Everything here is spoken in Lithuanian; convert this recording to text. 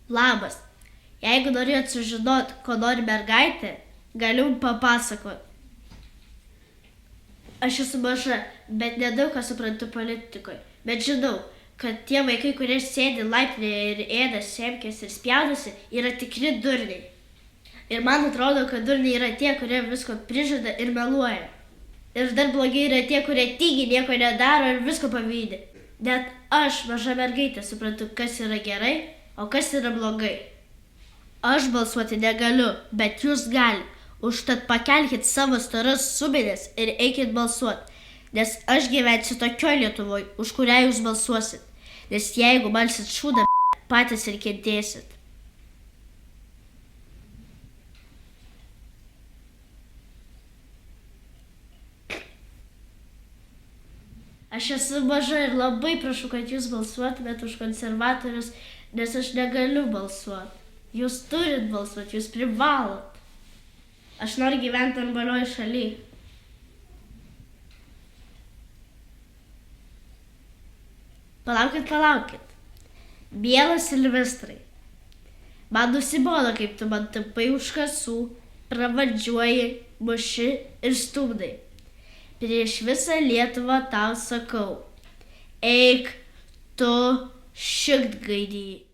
Labas. Jeigu norėt sužinot, ko nori mergaitė, galiu papasakot. Aš esu maža, bet nedaug ką suprantu politikoje. Bet žinau, kad tie vaikai, kurie sėdi laiptinėje ir ėda semkes ir spjaudosi, yra tikri durniai. Ir man atrodo, kad durniai yra tie, kurie visko prižada ir meluoja. Ir dar blogai yra tie, kurie tingi, nieko nedaro ir visko pavydi. Net aš, maža mergaitė, suprantu, kas yra gerai, o kas yra blogai. Aš balsuoti negaliu, bet jūs galite. Užtat pakelkit savo storas subinės ir eikit balsuoti. Nes aš gyvensiu tokioj Lietuvoj, už kurią jūs balsuosit. Nes jeigu balsit šūdą, patys ir kentėsit. Aš esu maža ir labai prašau, kad jūs balsuotumėt už konservatorius, nes aš negaliu balsuoti. Jūs turit balsuoti, jūs privalot. Aš noriu gyventi normalioj šaly. Palaukit. Mielas Silvestrai. Man nusibodo, kaip tu man tapai už kasų, pravardžiuoji, muši ir stumdai. Prieš visą Lietuvą tau sakau. Eik tu šiktgaidį.